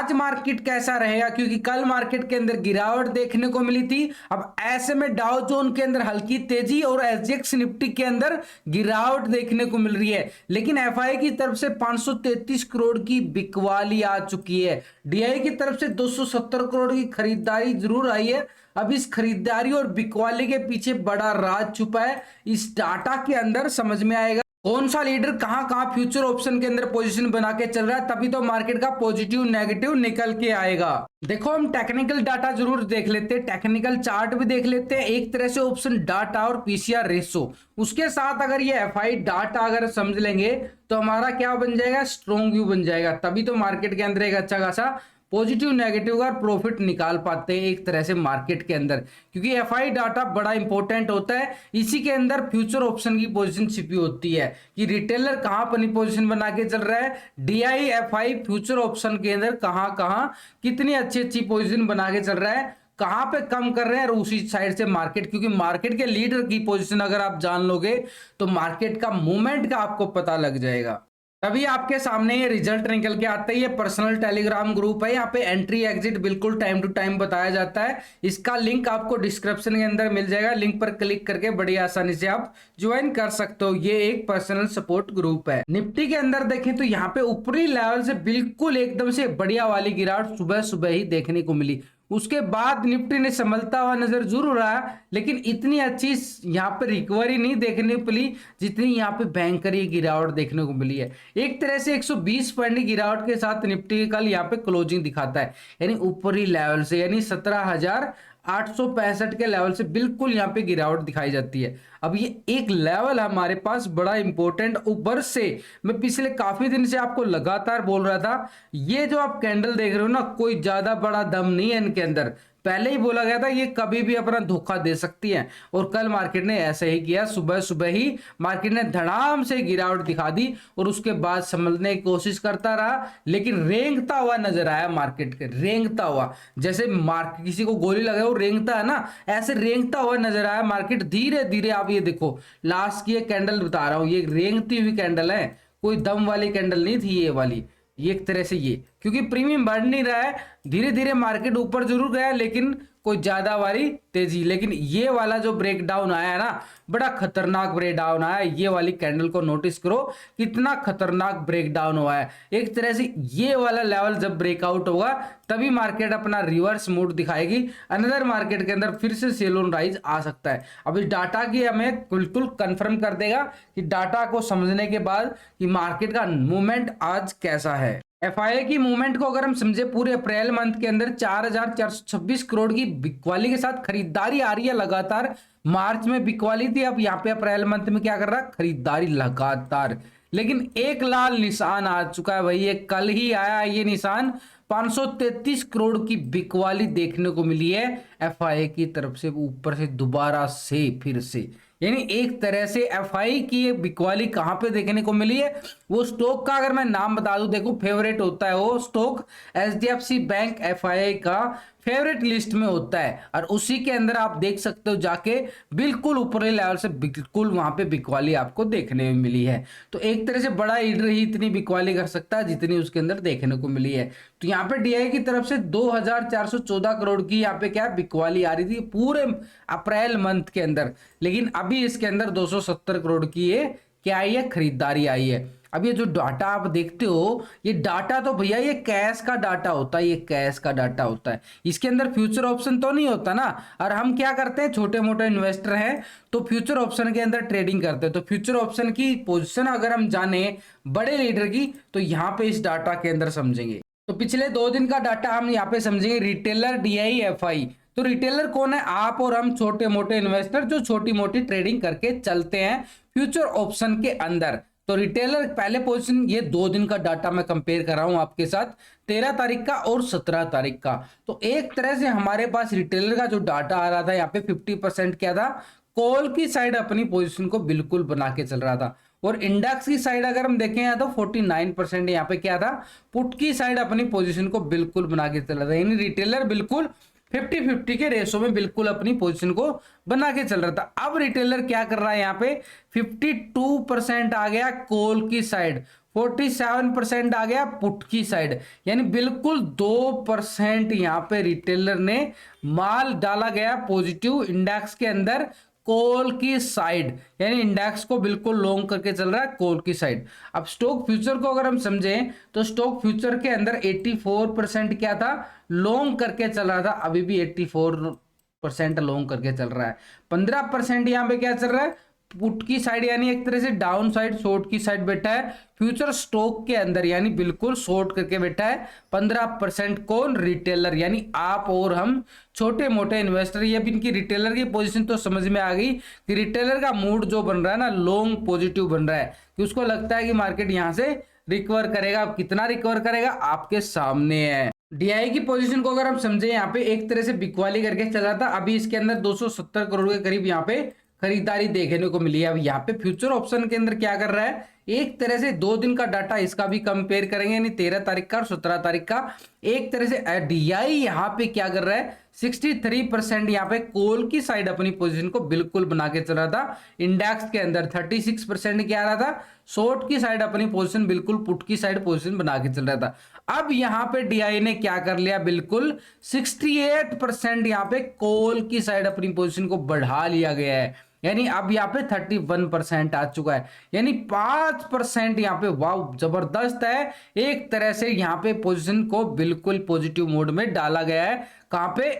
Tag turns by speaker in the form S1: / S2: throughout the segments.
S1: आज मार्केट कैसा रहेगा, क्योंकि कल मार्केट के अंदर गिरावट देखने को मिली थी। अब ऐसे में डाउ जोन के अंदर हल्की तेजी और एसजीएक्स निफ्टी के अंदर गिरावट देखने को मिल रही है। लेकिन एफआई की तरफ से 533 करोड़ की बिकवाली आ चुकी है। डीआई की तरफ से 270 करोड़ की खरीदारी जरूर आई है। अब इस खरीदारी और बिकवाली के पीछे बड़ा राज छुपा है। इस डाटा के अंदर समझ में आएगा कौन सा लीडर कहां कहां फ्यूचर ऑप्शन के अंदर पोजीशन बना के चल रहा है, तभी तो मार्केट का पॉजिटिव नेगेटिव निकल के आएगा। देखो, हम टेक्निकल डाटा जरूर देख लेते हैं, टेक्निकल चार्ट भी देख लेते हैं, एक तरह से ऑप्शन डाटा और पीसीआर रेशो। उसके साथ अगर ये एफआई डाटा अगर समझ लेंगे तो हमारा क्या बन जाएगा, स्ट्रॉन्ग व्यू बन जाएगा। तभी तो मार्केट के अंदर एक अच्छा खासा पॉजिटिव नेगेटिव का प्रॉफिट निकाल पाते हैं एक तरह से मार्केट के अंदर, क्योंकि एफआई डाटा बड़ा इंपॉर्टेंट होता है। इसी के अंदर फ्यूचर ऑप्शन की पोजीशन छिपी होती है कि रिटेलर कहां अपनी पोजीशन बना के चल रहा है, डीआई एफआई फ्यूचर ऑप्शन के अंदर कहां कहां कितनी अच्छी अच्छी पोजीशन बना के चल रहा है, कहां पे कम कर रहे हैं, और उसी साइड से मार्केट, क्योंकि मार्केट के लीडर की पोजीशन अगर आप जान लोगे तो मार्केट का मूवमेंट का आपको पता लग जाएगा। तभी आपके सामने ये रिजल्ट निकल के आता है। ये पर्सनल टेलीग्राम ग्रुप है, यहाँ पे एंट्री एग्जिट बिल्कुल टाइम टू टाइम बताया जाता है। इसका लिंक आपको डिस्क्रिप्शन के अंदर मिल जाएगा, लिंक पर क्लिक करके बड़ी आसानी से आप ज्वाइन कर सकते हो। ये एक पर्सनल सपोर्ट ग्रुप है। निफ्टी के अंदर देखें तो यहाँ पे ऊपरी लेवल से बिल्कुल एकदम से बढ़िया वाली गिरावट सुबह सुबह ही देखने को मिली। उसके बाद निफ्टी ने संभलता हुआ नजर जरूर रहा, लेकिन इतनी अच्छी यहाँ पे रिकवरी नहीं देखने को मिली जितनी यहाँ पे भयंकर ये गिरावट देखने को मिली है। एक तरह से 120 पॉइंट की गिरावट के साथ निफ्टी कल यहाँ पे क्लोजिंग दिखाता है, यानी ऊपरी लेवल से, यानी 17,865 के लेवल से बिल्कुल यहाँ पे गिरावट दिखाई जाती है। अब ये एक लेवल हमारे पास बड़ा इंपॉर्टेंट ऊपर से, मैं पिछले काफी दिन से आपको लगातार बोल रहा था, ये जो आप कैंडल देख रहे हो ना, कोई ज्यादा बड़ा दम नहीं है इनके अंदर। पहले ही बोला गया था ये कभी भी अपना धोखा दे सकती है, और कल मार्केट ने ऐसा ही किया। सुबह सुबह ही मार्केट ने धड़ाम से गिरावट दिखा दी और उसके बाद संभलने की कोशिश करता रहा, लेकिन रेंगता हुआ नजर आया मार्केट के, रेंगता हुआ, जैसे मार्केट किसी को गोली लगाए वो रेंगता है ना, ऐसे रेंगता हुआ नजर आया मार्केट। धीरे धीरे आप ये देखो, लास्ट की ये कैंडल बता रहा हूं, ये रेंगती हुई कैंडल है, कोई दम वाली कैंडल नहीं थी ये वाली। ये एक तरह से, ये क्योंकि प्रीमियम बढ़ नहीं रहा है, धीरे धीरे मार्केट ऊपर जरूर गया, लेकिन कोई ज्यादा वाली तेजी। लेकिन ये वाला जो ब्रेकडाउन आया है ना, बड़ा खतरनाक ब्रेकडाउन आया। ये वाली कैंडल को नोटिस करो, कितना खतरनाक ब्रेकडाउन हुआ है। एक तरह से ये वाला लेवल जब ब्रेकआउट होगा तभी मार्केट अपना रिवर्स मूड दिखाएगी, अनदर मार्केट के अंदर फिर से सेल ऑन राइज आ सकता है। अब इस डाटा की हमें बिल्कुल कंफर्म कर देगा कि डाटा को समझने के बाद कि मार्केट का मूवमेंट आज कैसा है। एफआईए की मूवमेंट को अगर हम समझे, पूरे अप्रैल मंथ के अंदर 4,426 करोड़ की बिकवाली के साथ खरीदारी आ रही है लगातार। मार्च में बिकवाली थी, अब यहाँ पे अप्रैल मंथ में क्या कर रहा है, खरीदारी लगातार। लेकिन एक लाल निशान आ चुका है भाई, ये कल ही आया ये निशान। 533 करोड़ की बिकवाली देखने को मिली है एफआईए की तरफ से, ऊपर से दोबारा से फिर से, यानी एक तरह से एफआई की बिकवाली कहां पे देखने को मिली है। वो स्टॉक का अगर मैं नाम बता दूं, देखो फेवरेट होता है वो स्टॉक, एचडीएफसी बैंक एफआई का फेवरेट लिस्ट में होता है, और उसी के अंदर आप देख सकते हो जाके बिल्कुल ऊपरी लेवल से बिल्कुल वहां पे बिकवाली आपको देखने में मिली है। तो एक तरह से बड़ा लीडर ही इतनी बिकवाली कर सकता है जितनी उसके अंदर देखने को मिली है। तो यहाँ पे डीआई की तरफ से 2,414 करोड़ की यहाँ पे क्या बिकवाली आ रही थी पूरे अप्रैल मंथ के अंदर, लेकिन अभी इसके अंदर 270 करोड़ की ये क्या आई है, खरीदारी आई है। अब ये जो डाटा आप देखते हो, ये डाटा तो भैया ये कैश का डाटा होता है, ये कैश का डाटा होता है, इसके अंदर फ्यूचर ऑप्शन तो नहीं होता ना। और हम क्या करते हैं, छोटे मोटे इन्वेस्टर हैं तो फ्यूचर ऑप्शन के अंदर ट्रेडिंग करते हैं। तो फ्यूचर ऑप्शन की पोजीशन अगर हम जाने बड़े लीडर की, तो यहाँ पे इस डाटा के अंदर समझेंगे। तो पिछले 2 दिन का डाटा हम यहाँ पे समझेंगे, रिटेलर, डीआई, एफआई। तो रिटेलर कौन है, आप और हम छोटे मोटे इन्वेस्टर जो छोटी मोटी ट्रेडिंग करके चलते हैं फ्यूचर ऑप्शन के अंदर। तो रिटेलर पहले पोजीशन, ये 2 दिन का डाटा मैं कंपेयर कर रहा हूं आपके साथ, 13 तारीख का और 17 तारीख का। तो एक तरह से हमारे पास रिटेलर का जो डाटा आ रहा था, यहाँ पे 50% क्या था, कॉल की साइड अपनी पोजीशन को बिल्कुल बना के चल रहा था, और इंडेक्स की साइड अगर हम देखें तो 49% यहाँ पे क्या था, पुट की साइड अपनी पोजीशन को बिल्कुल बना के चल रहा था। यानी रिटेलर बिल्कुल 50-50 के रेशो में बिल्कुल अपनी पोजीशन को बना के चल रहा था। अब रिटेलर क्या कर रहा है, यहाँ पे 52% आ गया कॉल की साइड, 47% आ गया पुट की साइड, यानी बिल्कुल 2% यहाँ पे रिटेलर ने माल डाला गया पॉजिटिव इंडेक्स के अंदर कॉल की साइड, यानी इंडेक्स को बिल्कुल लॉन्ग करके चल रहा है कॉल की साइड। अब स्टॉक फ्यूचर को अगर हम समझें तो स्टॉक फ्यूचर के अंदर 84% क्या था, लॉन्ग करके चल रहा था, अभी भी 84% लॉन्ग करके चल रहा है। 15% यहाँ पे क्या चल रहा है, पुट की साइड, यानी एक तरह से डाउन साइड शॉर्ट की साइड बैठा है फ्यूचर स्टॉक के अंदर, यानी बिल्कुल शॉर्ट करके बैठा है 15%। कौन, रिटेलर, यानी आप और हम छोटे मोटे इन्वेस्टर। ये भी इनकी रिटेलर की पोजीशन तो समझ में आ गई कि रिटेलर का मूड जो बन रहा है ना, लॉन्ग पॉजिटिव बन रहा है, कि उसको लगता है कि मार्केट यहां से रिकवर करेगा। अब कितना रिकवर करेगा आपके सामने है। डीआई की पोजीशन को अगर हम समझे, यहाँ पे एक तरह से बिकवाली करके चल रहा था, अभी इसके अंदर 270 करोड़ के करीब यहाँ पे खरीदारी देखने को मिली है। अब यहाँ पे फ्यूचर ऑप्शन के अंदर क्या कर रहा है, एक तरह से 2 दिन का डाटा इसका भी कंपेयर करेंगे, यानी 13 तारीख का और 17 तारीख का। एक तरह से डीआई यहाँ पे क्या कर रहा है, 63% यहाँ पे कॉल की साइड अपनी पोजीशन को बिल्कुल बना के चल रहा था। इंडेक्स के अंदर 36% क्या आ रहा था, शॉर्ट की साइड अपनी पोजीशन बिल्कुल पुट की साइड पोजीशन बना के चल रहा था। अब यहाँ पे डीआई ने क्या कर लिया, बिल्कुल 68% यहाँ पे कॉल की साइड अपनी पोजीशन को बढ़ा लिया गया है, यानी अब यहाँ पे 31% आ चुका है, यानी 5% यहाँ पे वाव जबरदस्त है। एक तरह से यहाँ पे पोजीशन को बिल्कुल पॉजिटिव मोड में डाला गया है। कहां पे,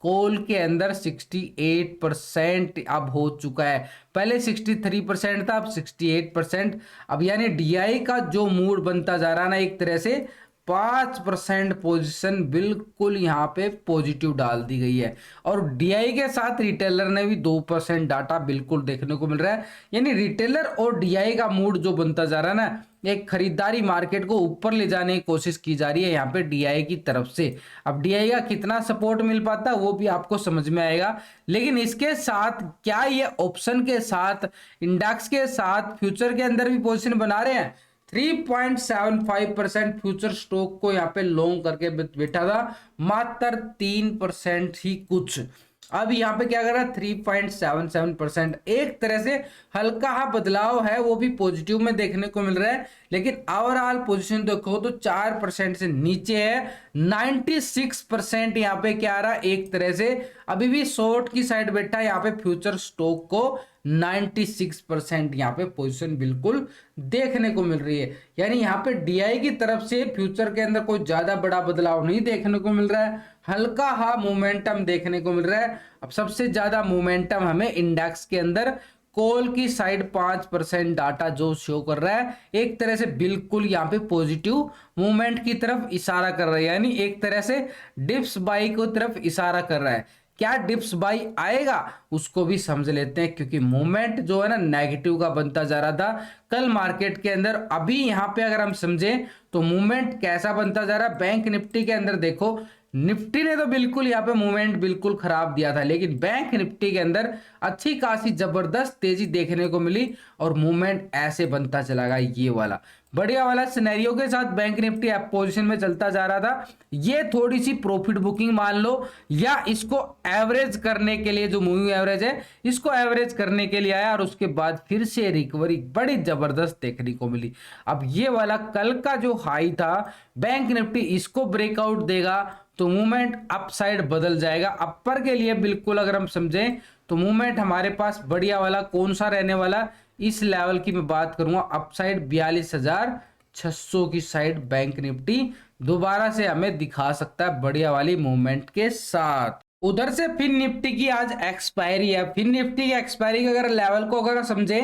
S1: कॉल के अंदर 68% अब हो चुका है, पहले 63% था, अब 68%। अब यानी डीआई का जो मूड बनता जा रहा है ना, एक तरह से 5% पोजीशन बिल्कुल यहाँ पे पॉजिटिव डाल दी गई है। और डीआई के साथ रिटेलर ने भी 2% डाटा बिल्कुल देखने को मिल रहा है, यानी रिटेलर और डीआई का मूड जो बनता जा रहा है ना, एक खरीदारी मार्केट को ऊपर ले जाने की कोशिश की जा रही है यहाँ पे डीआई की तरफ से। अब डीआई का कितना सपोर्ट मिल पाता है वो भी आपको समझ में आएगा, लेकिन इसके साथ क्या ये ऑप्शन के साथ, इंडेक्स के साथ फ्यूचर के अंदर भी पोजीशन बना रहे हैं। 3.75% फ्यूचर स्टॉक को यहाँ पे लॉन्ग करके बैठा था, मात्र 3% ही कुछ। अब यहाँ पे क्या कर रहा है, 3.77%। एक तरह से हल्का हा बदलाव है, वो भी पॉजिटिव में देखने को मिल रहा है, लेकिन ओवरऑल पोजीशन देखो तो 4% से नीचे है। 96% यहाँ पे क्या आ रहा है, एक तरह से अभी भी शॉर्ट की साइड बैठा है यहाँ पे फ्यूचर स्टॉक को। 96% यहाँ पे पोजीशन बिल्कुल देखने को मिल रही है, यानी यहाँ पे डीआई की तरफ से फ्यूचर के अंदर कोई ज्यादा बड़ा बदलाव नहीं देखने को मिल रहा है, हल्का हा मोमेंटम देखने को मिल रहा है। अब सबसे ज्यादा मोमेंटम हमें इंडेक्स के अंदर कॉल की साइड 5% डाटा जो शो कर रहा है, एक तरह से बिल्कुल यहाँ पे पॉजिटिव मूवमेंट की तरफ इशारा कर रहा है, यानी एक तरह से डिप्स बाई की तरफ इशारा कर रहा है। क्या डिप्स बाई आएगा उसको भी समझ लेते हैं, क्योंकि मूवमेंट जो है ना नेगेटिव का बनता जा रहा था कल मार्केट के अंदर। अभी यहाँ पे अगर हम समझें तो मूवमेंट कैसा बनता जा रहा है, बैंक निफ्टी के अंदर देखो, निफ्टी ने तो बिल्कुल यहाँ पे मूवमेंट बिल्कुल खराब दिया था, लेकिन बैंक निफ्टी के अंदर अच्छी खासी जबरदस्त तेजी देखने को मिली और मूवमेंट ऐसे बनता चला गया। ये वाला बढ़िया वाला सिनेरियो के साथ बैंक निफ्टी अप पोजीशन में चलता जा रहा था। ये थोड़ी सी प्रॉफिट बुकिंग मान लो, या इसको एवरेज करने के लिए, जो मूविंग एवरेज है इसको एवरेज करने के लिए आया और उसके बाद फिर से रिकवरी बड़ी जबरदस्त देखने को मिली। अब ये वाला कल का जो हाई था बैंक निफ्टी, इसको ब्रेकआउट देगा तो मूवमेंट अप साइड बदल जाएगा। अपर के लिए बिल्कुल अगर हम समझें तो मूवमेंट हमारे पास बढ़िया वाला कौन सा रहने वाला, इस लेवल की मैं बात करूंगा, अप साइड 42,600 की साइड बैंक निफ्टी दोबारा से हमें दिखा सकता है बढ़िया वाली मूवमेंट के साथ। उधर से फिर निफ्टी की आज एक्सपायरी है। फिर निफ्टी की एक्सपायरी के अगर लेवल को अगर समझे,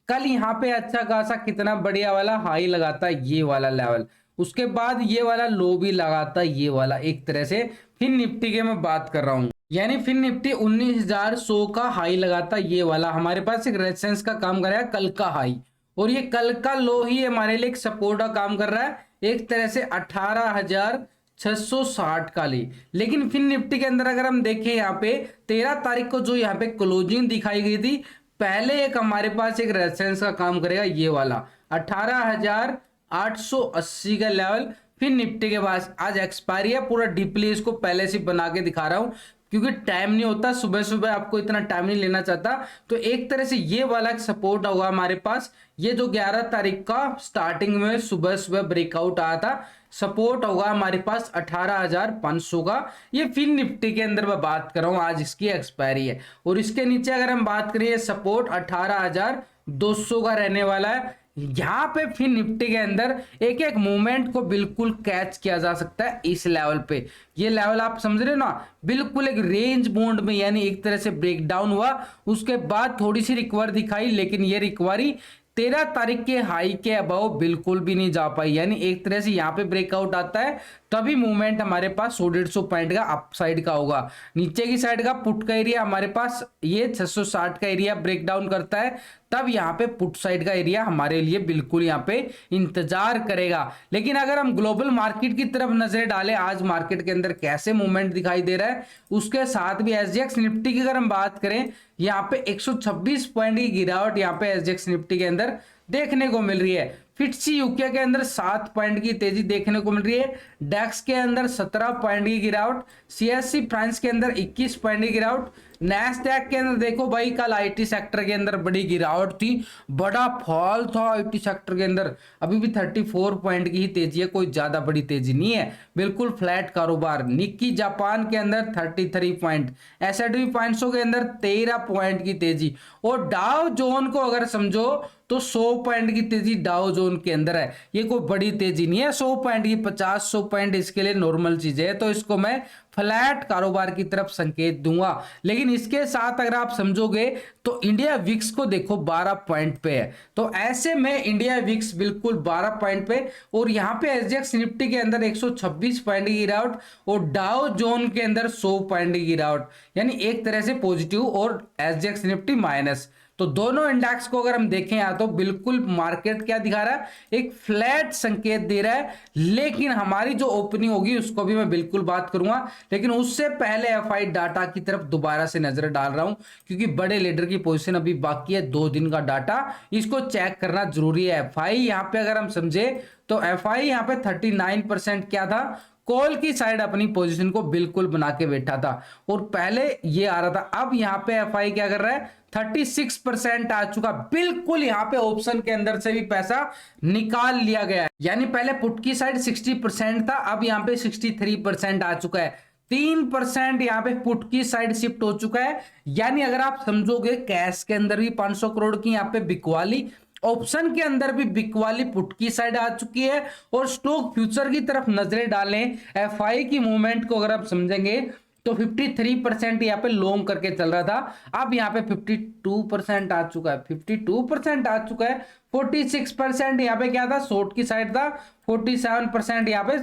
S1: कल यहाँ पे अच्छा खासा कितना बढ़िया वाला हाई लगाता है ये वाला लेवल, उसके बाद ये वाला लो भी लगाता है ये वाला। एक तरह से फिर निफ्टी के मैं बात कर रहा हूं, यानी फिर निफ्टी 19,100 का हाई लगाता ये वाला, हमारे पास एक रेजिस्टेंस का काम कर रहा है कल का हाई, और ये कल का लो ही हमारे लिए एक सपोर्ट का काम कर रहा है एक तरह से 18,660 का ले। लेकिन फिर निफ्टी के अंदर अगर हम देखें यहाँ पे 13 तारीख को जो यहाँ पे क्लोजिंग दिखाई गई थी, पहले एक हमारे पास एक रेजिस्टेंस का काम करेगा ये वाला 18,880 का लेवल। फिर निफ्टी के पास आज एक्सपायरी है, पूरा डीपली इसको पहले से बना के दिखा रहा हूं। क्योंकि टाइम नहीं होता, सुबह सुबह आपको इतना टाइम नहीं लेना चाहता। तो एक तरह से ये वाला सपोर्ट होगा हमारे पास, ये जो 11 तारीख का स्टार्टिंग में सुबह सुबह ब्रेकआउट आया था, सपोर्ट होगा हमारे पास 18,500 का। ये फिर निफ्टी के अंदर मैं बात कर रहा हूं, आज इसकी एक्सपायरी है। और इसके नीचे अगर हम बात करें, ये सपोर्ट 18,200 का रहने वाला है। यहाँ पे फिर निफ्टी के अंदर एक एक मूवमेंट को बिल्कुल कैच किया जा सकता है इस लेवल पे। ये लेवल आप समझ रहे हो ना, बिल्कुल एक रेंज बोन्ड में, यानी एक तरह से ब्रेकडाउन हुआ, उसके बाद थोड़ी सी रिकवर दिखाई, लेकिन ये रिकवरी 13 तारीख के हाई के अबव बिल्कुल भी नहीं जा पाई। यानी एक तरह से यहाँ पे ब्रेकआउट आता है तभी मूवमेंट हमारे पास 100-150 पॉइंट का अपसाइड का होगा। नीचे की साइड का पुट का एरिया हमारे पास ये 660 का एरिया ब्रेकडाउन करता है, तब यहाँ पे पुट साइड का एरिया हमारे लिए बिल्कुल यहाँ पे इंतजार करेगा। लेकिन अगर हम ग्लोबल मार्केट की तरफ नजर डालें, आज मार्केट के अंदर कैसे मूवमेंट दिखाई दे रहा है, उसके साथ भी एसजीएक्स निफ्टी की अगर हम बात करें, यहाँ पे 126 पॉइंट की गिरावट यहाँ पे एसजीएक्स निफ्टी के अंदर देखने को मिल रही है। फिटसी यूके के अंदर 7 पॉइंट की तेजी देखने को मिल रही है। डेक्स के अंदर 17 पॉइंट की गिरावट, सीएससी फ्रांस के अंदर 21 पॉइंट की गिरावट। नैस्डैक के अंदर देखो भाई, कल आईटी सेक्टर के अंदर बड़ी गिरावट थी, बड़ा फॉल था आईटी सेक्टर के अंदर। अभी भी 34 पॉइंट की ही तेजी है, कोई ज्यादा बड़ी तेजी नहीं है, बिल्कुल फ्लैट कारोबार। निक्की जापान के अंदर 33 पॉइंट, एसएनपी 500 के अंदर 13 पॉइंट की तेजी। और डाउ जोन को अगर समझो तो 100 पॉइंट की तेजी डाउ जोन के अंदर है। ये कोई बड़ी तेजी नहीं है, 100 पॉइंट की, 50-100 पॉइंट इसके लिए नॉर्मल चीज है, तो इसको मैं फ्लैट कारोबार की तरफ संकेत दूंगा। लेकिन इसके साथ अगर आप समझोगे तो इंडिया विक्स को देखो 12 पॉइंट पे है, तो ऐसे में इंडिया विक्स बिल्कुल 12 पॉइंट पे, और यहाँ पे एसजीएक्स निफ्टी के अंदर 126 पॉइंट की गिरावट, और डाउ जोन के अंदर 100 पॉइंट की गिरावट, यानी एक तरह से पॉजिटिव और एसजीएक्स निफ्टी माइनस। तो दोनों इंडेक्स को अगर हम देखें यहाँ, तो बिल्कुल मार्केट क्या दिखा रहा है, एक फ्लैट संकेत दे रहा है। लेकिन हमारी जो ओपनिंग होगी उसको भी मैं बिल्कुल बात करूंगा, लेकिन उससे पहले एफआई डाटा की तरफ दोबारा से नजर डाल रहा हूं, क्योंकि बड़े लीडर की पोजीशन अभी बाकी है, 2 दिन का डाटा, इसको चेक करना जरूरी है। एफआई यहाँ पे अगर हम समझे तो एफआई यहाँ पे 39% क्या था, कॉल की साइड अपनी पोजीशन को बिल्कुल बना के बैठा था, और पहले ये आ रहा था। अब यहाँ पे एफआई क्या कर रहा है, 36% आ चुका, बिल्कुल यहाँ पे ऑप्शन के अंदर से भी पैसा निकाल लिया गया है। यानी पहले पुट की साइड 60% था, अब यहाँ पे 63% आ चुका है, 3% यहाँ पे पुट की साइड शिफ्ट हो चुका है। यानी अगर आप समझोगे, कैश के अंदर भी 500 करोड़ की यहाँ पे बिकवाली, ऑप्शन के अंदर भी बिकवाली पुट की साइड आ चुकी है। और स्टॉक फ्यूचर की तरफ नजरें डालें, एफआई की मूवमेंट को अगर आप समझेंगे तो 53% यहाँ पे लॉन्ग करके चल रहा था, अब यहाँ पे 52% आ चुका है, 52% आ चुका है। 46% यहाँ पे क्या था, शॉर्ट की साइड था, 47% यहाँ पे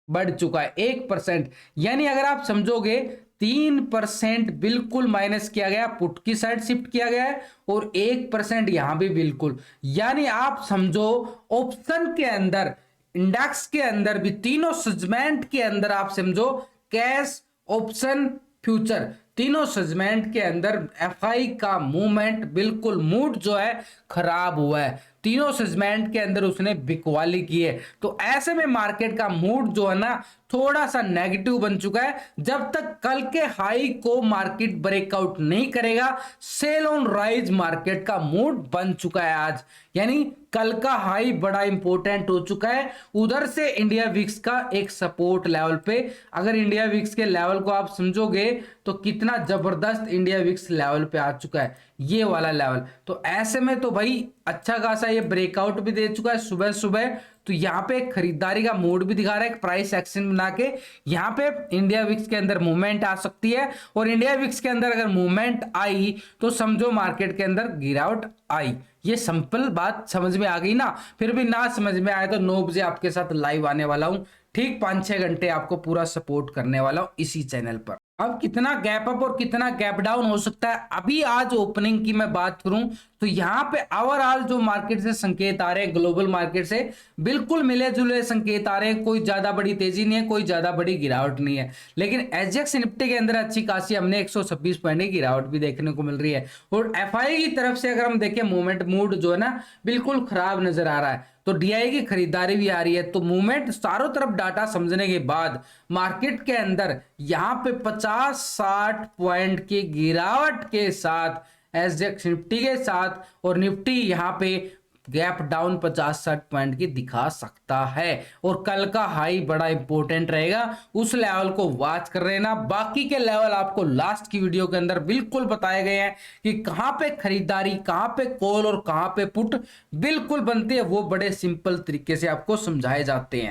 S1: बढ़ चुका है, 1%। यानी अगर आप समझोगे 3% बिल्कुल माइनस किया गया, पुट की साइड शिफ्ट किया गया है, और 1% यहां भी बिल्कुल। यानी आप समझो ऑप्शन के अंदर, इंडेक्स के अंदर भी, तीनों सेगमेंट के अंदर आप समझो, कैश, ऑप्शन, फ्यूचर, तीनों सेगमेंट के अंदर एफआई का मूवमेंट बिल्कुल, मूड जो है खराब हुआ है, तीनों सेगमेंट के अंदर उसने बिकवाली की है। तो ऐसे में मार्केट का मूड जो है ना, थोड़ा सा नेगेटिव बन चुका है। जब तक कल के हाई को मार्केट ब्रेकआउट नहीं करेगा, सेल ऑन राइज मार्केट का मूड बन चुका है आज। यानी कल का हाई बड़ा इंपॉर्टेंट हो चुका है। उधर से इंडिया विक्स का एक सपोर्ट लेवल पे, अगर इंडिया विक्स के लेवल को आप समझोगे तो कितना जबरदस्त इंडिया विक्स लेवल पे आ चुका है, ये वाला लेवल। तो ऐसे में तो भाई अच्छा खासा ये ब्रेकआउट भी दे चुका है सुबह सुबह, तो यहाँ पे खरीदारी का मूड भी दिखा रहा है, एक प्राइस एक्शन बना के यहाँ पे इंडिया विक्स के अंदर मूवमेंट आ सकती है। और इंडिया विक्स के अंदर अगर मूवमेंट आई तो समझो मार्केट के अंदर गिरावट आई। ये सिंपल बात समझ में आ गई ना। फिर भी ना समझ में आए तो 9 बजे आपके साथ लाइव आने वाला हूं, ठीक 5-6 घंटे आपको पूरा सपोर्ट करने वाला हूं इसी चैनल पर। अब कितना गैप अप और कितना गैप डाउन हो सकता है, अभी आज ओपनिंग की मैं बात करूं तो यहाँ पे ओवरऑल जो मार्केट से संकेत आ रहे हैं, ग्लोबल मार्केट से बिल्कुल मिले जुले संकेत आ रहे हैं। कोई ज्यादा बड़ी तेजी नहीं है, कोई ज्यादा बड़ी गिरावट नहीं है। लेकिन एसजीएक्स निफ्टी के अंदर अच्छी खासी हमने 126 पॉइंट की गिरावट भी देखने को मिल रही है। और एफआई की तरफ से अगर हम देखें, मूवमेंट मूड जो है ना बिल्कुल खराब नजर आ रहा है। तो डीआई की खरीदारी भी आ रही है। तो मूवमेंट चारों तरफ डाटा समझने के बाद मार्केट के अंदर यहाँ पे 50-60 पॉइंट की गिरावट के साथ एसजेएक्स निफ्टी के साथ और निफ्टी यहाँ पे गैप डाउन 50-60 पॉइंट की दिखा सकता है। और कल का हाई बड़ा इंपॉर्टेंट रहेगा, उस लेवल को वॉच कर लेना। बाकी के लेवल आपको लास्ट की वीडियो के अंदर बिल्कुल बताए गए हैं कि कहां पे खरीदारी, कहां पे कॉल और कहां पे पुट बिल्कुल बनती है, वो बड़े सिंपल तरीके से आपको समझाए जाते हैं।